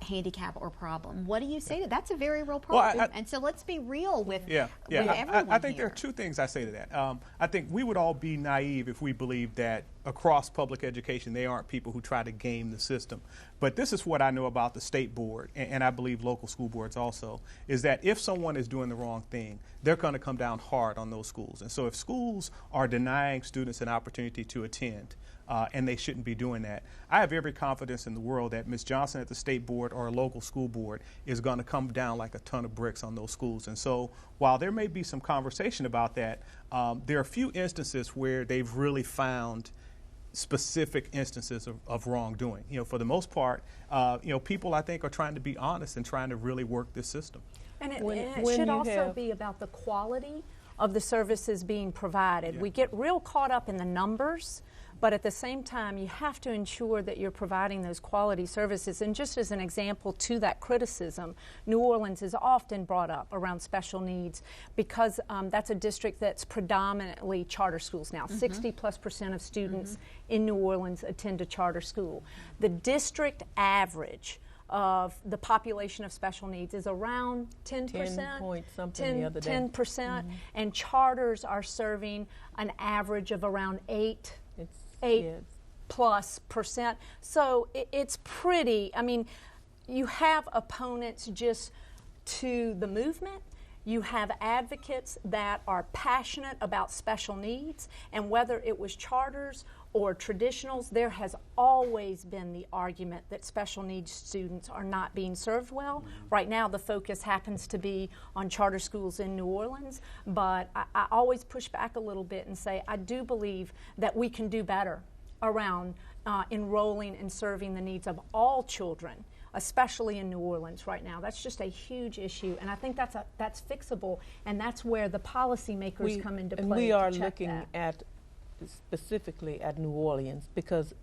handicap or problem. What do you say to that? That's a very real problem. Well, and so let's be real with everyone I think here. there are two things I say to that. I think we would all be naive if we believed that across public education they aren't people who try to game the system. But this is what I know about the state board, and I believe local school boards also, is that if someone is doing the wrong thing, they're going to come down hard on those schools. And so if schools are denying students an opportunity to attend, and they shouldn't be doing that, I have every confidence in the world that Ms. Johnson at the state board or a local school board is going to come down like a ton of bricks on those schools. And so while there may be some conversation about that, there are a few instances where they've really found specific instances of wrongdoing. For the most part, people I think are trying to be honest and trying to really work this system. And it should also be about the quality of the services being provided. Yeah. We get real caught up in the numbers, but at the same time, you have to ensure that you're providing those quality services. And just as an example to that criticism, New Orleans is often brought up around special needs because that's a district that's predominantly charter schools now. 60+% of students in New Orleans attend a charter school. The district average of the population of special needs is around 10%. 10 point something the other day. 10%, and charters are serving an average of around 8 plus %. So it's pretty, I mean, you have opponents just to the movement. You have advocates that are passionate about special needs, and whether it was charters or traditionals, there has always been the argument that special needs students are not being served well. Right now, the focus happens to be on charter schools in New Orleans, but I always push back a little bit and say I do believe that we can do better around enrolling and serving the needs of all children, especially in New Orleans right now. That's just a huge issue, and I think that's fixable, and that's where the policymakers come into play. And we are looking at specifically at New Orleans because,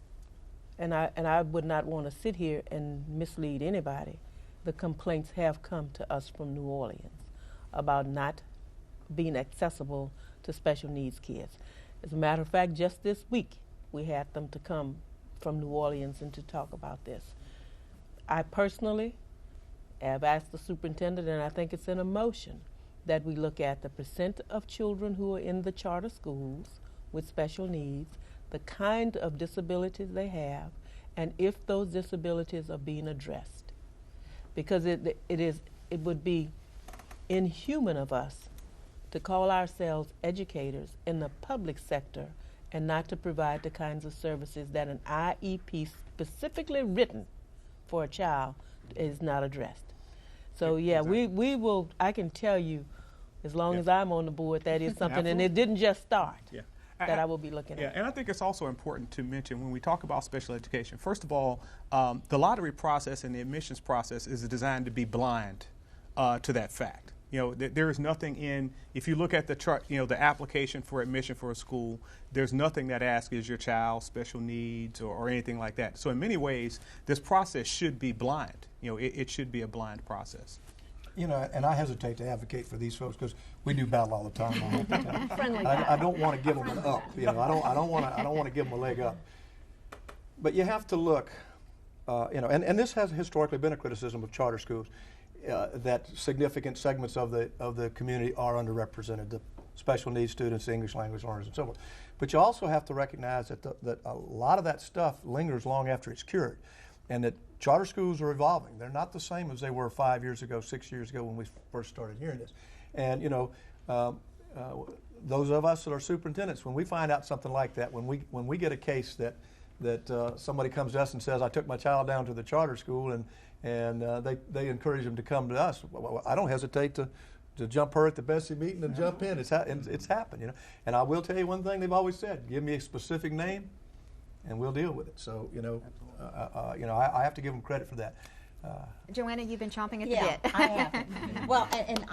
and I would not want to sit here and mislead anybody. The complaints have come to us from New Orleans about not being accessible to special needs kids. As a matter of fact, just this week we had them to come from New Orleans and to talk about this. I personally have asked the superintendent, and I think it's in a motion, that we look at the percent of children who are in the charter schools with special needs, the kind of disabilities they have, and if those disabilities are being addressed. Because it would be inhuman of us to call ourselves educators in the public sector and not to provide the kinds of services that an IEP specifically written for a child is not addressed. So yeah, exactly. we will, I can tell you, as long as I'm on the board, that is something, and it didn't just start, that I will be looking at. And I think it's also important to mention when we talk about special education, first of all, the lottery process and the admissions process is designed to be blind to that fact. You know, there is nothing in, if you look at the chart, you know, the application for admission for a school, there's nothing that asks, is your child special needs or anything like that. So in many ways, this process should be blind. You know, it should be a blind process. You know, and I hesitate to advocate for these folks because we do battle all the time. I don't want to give them an up. You know, I don't want to give them a leg up. But you have to look. You know, and this has historically been a criticism of charter schools. That significant segments of the community are underrepresented, the special needs students, English language learners, and so forth. But you also have to recognize that that a lot of that stuff lingers long after it's cured, and that charter schools are evolving. They're not the same as they were 5 years ago, 6 years ago when we first started hearing this. And you know, those of us that are superintendents, when we find out something like that, when we get a case that somebody comes to us and says, I took my child down to the charter school and they encourage them to come to us, I don't hesitate to jump her at the BESE meeting and jump in. It's happened, you know. And I will tell you one thing they've always said: give me a specific name, and we'll deal with it. So you know, I have to give them credit for that. Joanna, you've been chomping at the bit. I have. Well, and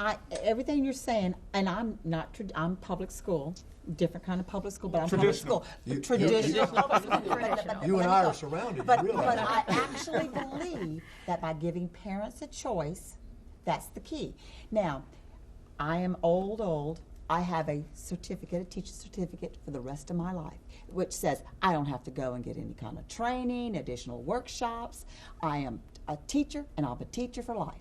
everything you're saying, and I'm not. I'm public school. Different kind of public school, but I'm public school. Traditional public school. You and I are surrounded. But I actually believe that by giving parents a choice, that's the key. Now, I am old. I have a certificate, a teacher certificate for the rest of my life, which says I don't have to go and get any kind of training, additional workshops. I am a teacher, and I'm a teacher for life.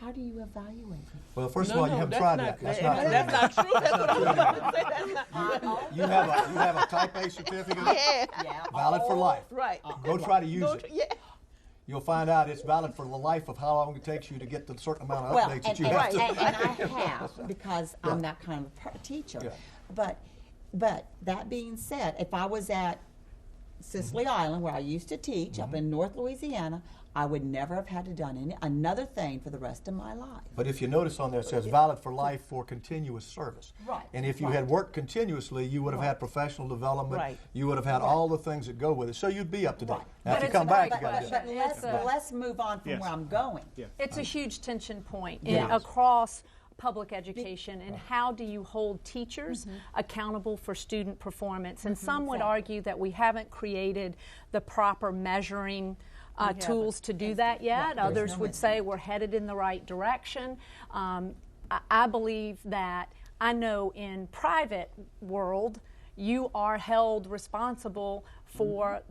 How do you evaluate it? Well, first of all, you haven't tried that. That's not true. That's what I'm going to say. You have a Type A certificate, valid for life. Right. Go try to use it. Yeah. You'll find out it's valid for the life of how long it takes you to get the certain amount of updates that you have to. And I have, because I'm that kind of teacher. Yeah. But that being said, if I was at Sicily Island, where I used to teach, up in North Louisiana, I would never have had to done another thing for the rest of my life. But if you notice on there, it says valid for life for continuous service. Right. And if you had worked continuously, you would have had professional development. Right. You would have had all the things that go with it. So you'd be up to date. Right. Now, if you come back, you got to do it. But let's move on from where I'm going. Yeah. It's a huge tension point across public education, and how do you hold teachers accountable for student performance? And some would argue that we haven't created the proper measuring tools to do that yet. Others would say we're headed in the right direction. I believe that, I know in private world, you are held responsible for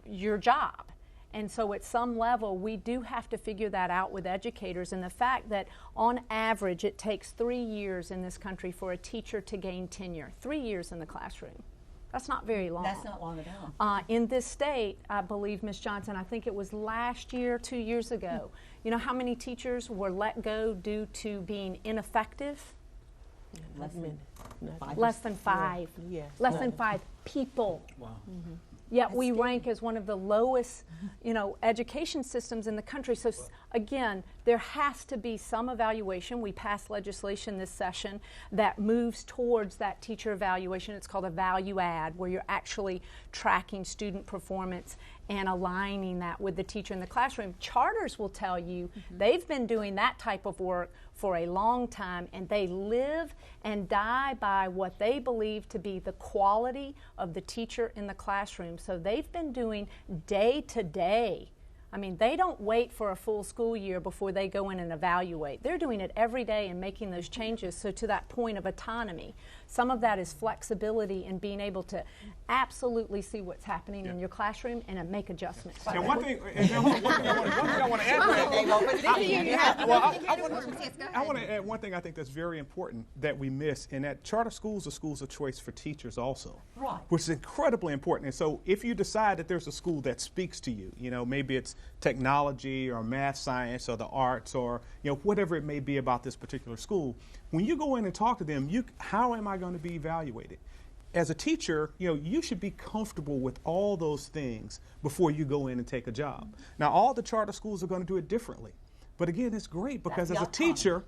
your job. And so at some level, we do have to figure that out with educators, and the fact that on average it takes 3 years in this country for a teacher to gain tenure. 3 years in the classroom. That's not very long. That's not long at all. In this state, I believe, Ms. Johnson, I think it was last year, 2 years ago, you know how many teachers were let go due to being ineffective? Less than 5. Less than 5. Yes. Less than 5 people. Wow. yet we rank as one of the lowest, education systems in the country. So again, there has to be some evaluation. We passed legislation this session that moves towards that teacher evaluation. It's called a value add, where you're actually tracking student performance and aligning that with the teacher in the classroom. Charters will tell you they've been doing that type of work for a long time, and they live and die by what they believe to be the quality of the teacher in the classroom. So they've been doing day to day. I mean, they don't wait for a full school year before they go in and evaluate. They're doing it every day and making those changes. So to that point of autonomy, some of that is flexibility and being able to absolutely see what's happening in your classroom and make adjustments. And one thing I want to add to that, I want to add one thing I think that's very important that we miss, and that charter schools are schools of choice for teachers also, right, which is incredibly important. And so if you decide that there's a school that speaks to you, maybe it's technology or math, science, or the arts, or whatever it may be about this particular school, when you go in and talk to them, how am I going to be evaluated? As a teacher, you should be comfortable with all those things before you go in and take a job. Now, all the charter schools are going to do it differently. But again, it's great because as a teacher,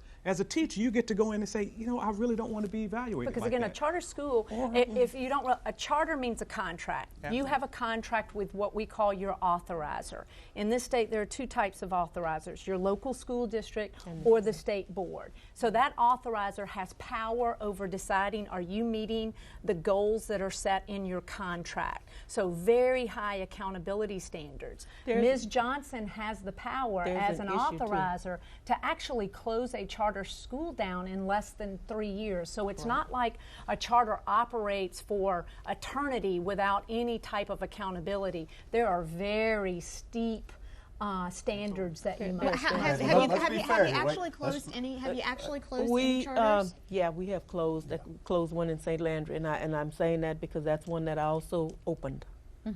you get to go in and say, I really don't want to be evaluated. Because again, a charter school, if you don't, a charter means a contract. Absolutely. You have a contract with what we call your authorizer. In this state, there are two types of authorizers: your local school district or the state board. So that authorizer has power over deciding, are you meeting the goals that are set in your contract? So very high accountability standards. Ms. Johnson has the power as an authorizer to actually close a charter school down in less than 3 years. So it's not like a charter operates for eternity without any type of accountability. There are very steep standards that you must have you actually closed any? Have you actually closed any charters? Yeah, we have closed one in St. Landry, and I'm saying that because that's one that I also opened.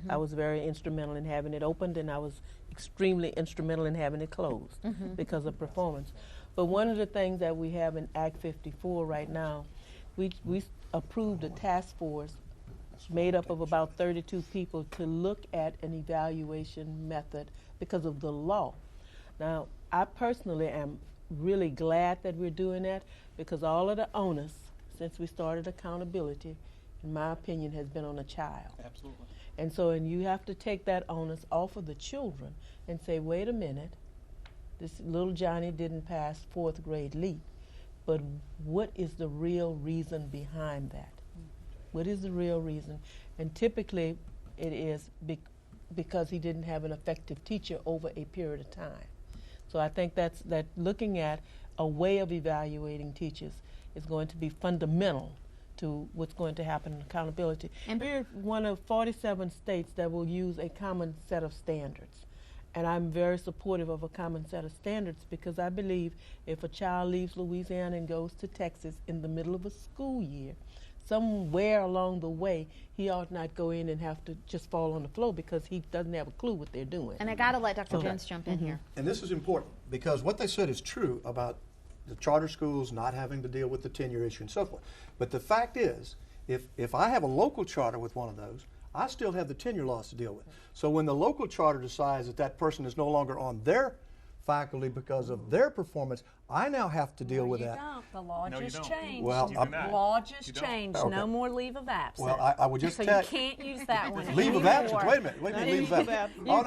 I was very instrumental in having it opened, and I was extremely instrumental in having it closed because of performance. But one of the things that we have in Act 54 right now, we approved a task force made up of about 32 people to look at an evaluation method because of the law. Now, I personally am really glad that we're doing that, because all of the onus since we started accountability, in my opinion, has been on the child. Absolutely. And so, you have to take that onus off of the children and say, wait a minute, this little Johnny didn't pass 4th grade LEAP, but what is the real reason behind that? What is the real reason? And typically it is because he didn't have an effective teacher over a period of time. So I think that looking at a way of evaluating teachers is going to be fundamental to what's going to happen in accountability. And we're one of 47 states that will use a common set of standards. And I'm very supportive of a common set of standards, because I believe if a child leaves Louisiana and goes to Texas in the middle of a school year, somewhere along the way, he ought not go in and have to just fall on the floor because he doesn't have a clue what they're doing. And I got to let Dr. Jones jump in here. And this is important, because what they said is true about the charter schools not having to deal with the tenure issue and so forth. But the fact is, if I have a local charter with one of those, I still have the tenure laws to deal with. So when the local charter decides that that person is no longer on their faculty because of their performance, I now have to deal with that. Don't. The law just changed. Well, the law just changed. Okay. No more leave of absence. Well, I would just so tell you can't use that one. Leave of absence. Wait a minute. Leave of absence. Oh,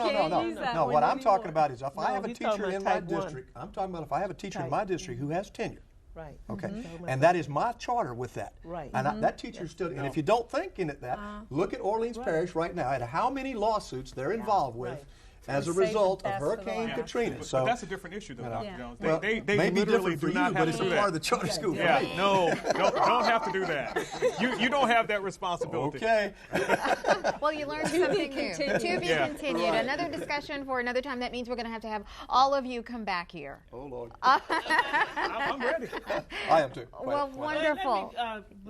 no. What I'm talking about is if I have a teacher in my district. I'm talking about if I have a teacher in my district who has tenure. Right. Okay. And that is my charter with that. Right. And that teacher is still. And if you don't think in it that, look at Orleans Parish right now at how many lawsuits they're involved with. As a result of Hurricane Katrina. But that's a different issue, though, Dr. Jones. Well, they may be literally different for do not you, have but it's to do a part that. of the charter school. Yeah, Right. no, don't have to do that. You don't have that responsibility. Okay. Well, you learned something new. To be continued. Right. Another discussion for another time. That means we're going to have all of you come back here. Oh, Lord. I'm ready. I am too. Well, wonderful.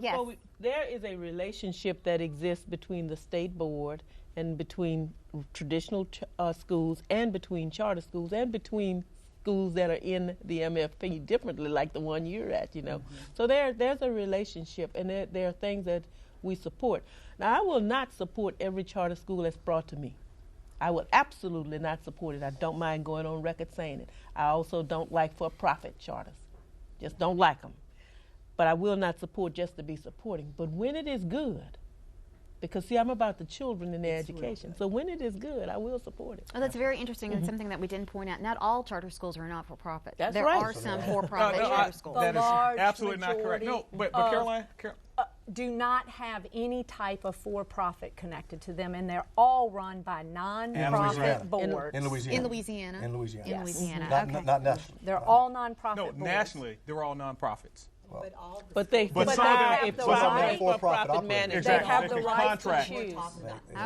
Yes. There is a relationship that exists between the state board and between traditional schools and between charter schools and between schools that are in the MFP differently, like the one you're at, So there's a relationship, and there are things that we support. Now, I will not support every charter school that's brought to me. I will absolutely not support it. I don't mind going on record saying it. I also don't like for-profit charters. Just don't like them. But I will not support just to be supporting. But when it is good, because, see, I'm about the children and their education. So when it is good, I will support it. Oh, that's very interesting, and something that we didn't point out. Not all charter schools are not-for-profit. That's there right. are some for-profit charter schools. That is absolutely not correct. No, but Caroline, do not have any type of for-profit connected to them, and they're all run by non-profit boards. In Louisiana. In Louisiana. In Louisiana. Not nationally. They're all non-profit boards. No, nationally, they're all nonprofits. But they some of them are for-profit managed. They have the right contract. to choose.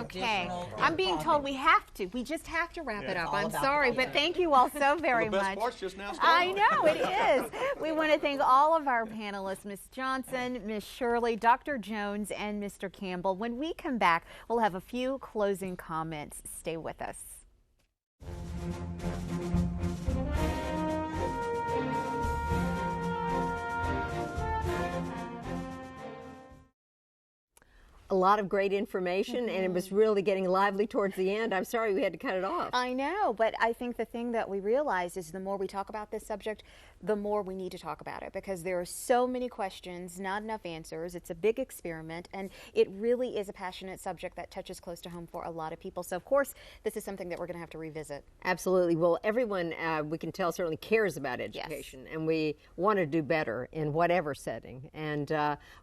Okay. I'm being told we have to. We just have to wrap it up. I'm sorry, but thank you all so very much. The best part's just now I starting. know, it is. We want to thank all of our panelists, Ms. Johnson, Ms. Shirley, Dr. Jones, and Mr. Campbell. When we come back, we'll have a few closing comments. Stay with us. A lot of great information, and it was really getting lively towards the end. I'm sorry we had to cut it off. I know, but I think the thing that we realize is the more we talk about this subject, the more we need to talk about it, because there are so many questions, not enough answers. It's a big experiment, and it really is a passionate subject that touches close to home for a lot of people. So, of course, this is something that we're going to have to revisit. Absolutely. Well, everyone, we can tell, certainly cares about education, and we want to do better in whatever setting, and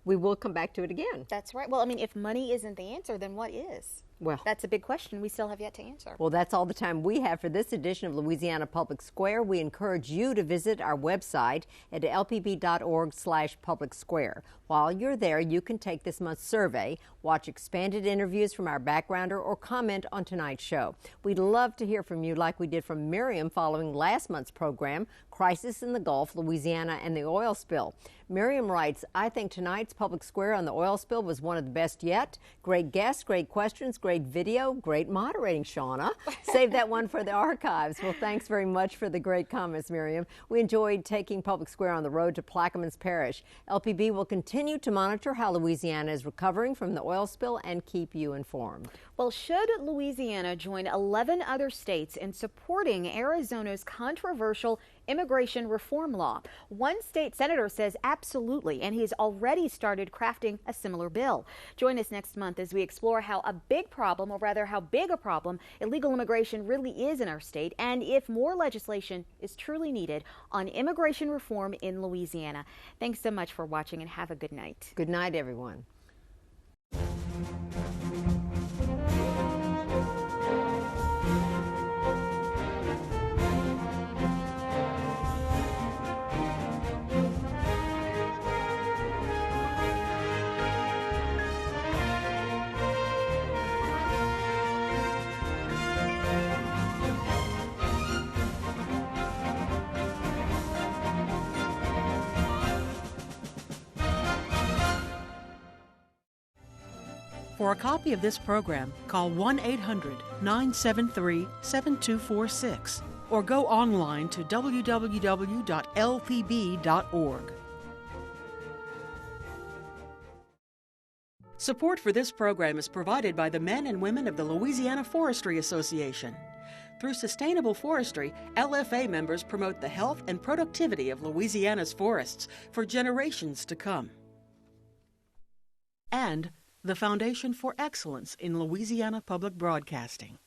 we will come back to it again. That's right. Well, I mean, if money isn't the answer, then what is? Well, that's a big question we still have yet to answer. Well, that's all the time we have for this edition of Louisiana Public Square. We encourage you to visit our website at lpb.org/public square. While you're there, you can take this month's survey, watch expanded interviews from our backgrounder, or comment on tonight's show. We'd love to hear from you like we did from Miriam following last month's program, Crisis in the Gulf, Louisiana and the Oil Spill. Miriam writes, I think tonight's Public Square on the oil spill was one of the best yet. Great guests, great questions, great video, great moderating, Shauna. Save that one for the archives. Well, thanks very much for the great comments, Miriam. We enjoyed taking Public Square on the road to Plaquemines Parish. LPB will continue to monitor how Louisiana is recovering from the oil spill and keep you informed. Well, should Louisiana join 11 other states in supporting Arizona's controversial immigration reform law? One state senator says absolutely, and he's already started crafting a similar bill. Join us next month as we explore how a big problem, or rather how big a problem, illegal immigration really is in our state, and if more legislation is truly needed on immigration reform in Louisiana. Thanks so much for watching, and have a good night. Good night, everyone. For a copy of this program, call 1-800-973-7246 or go online to www.lpb.org. Support for this program is provided by the men and women of the Louisiana Forestry Association. Through sustainable forestry, LFA members promote the health and productivity of Louisiana's forests for generations to come. And the Foundation for Excellence in Louisiana Public Broadcasting.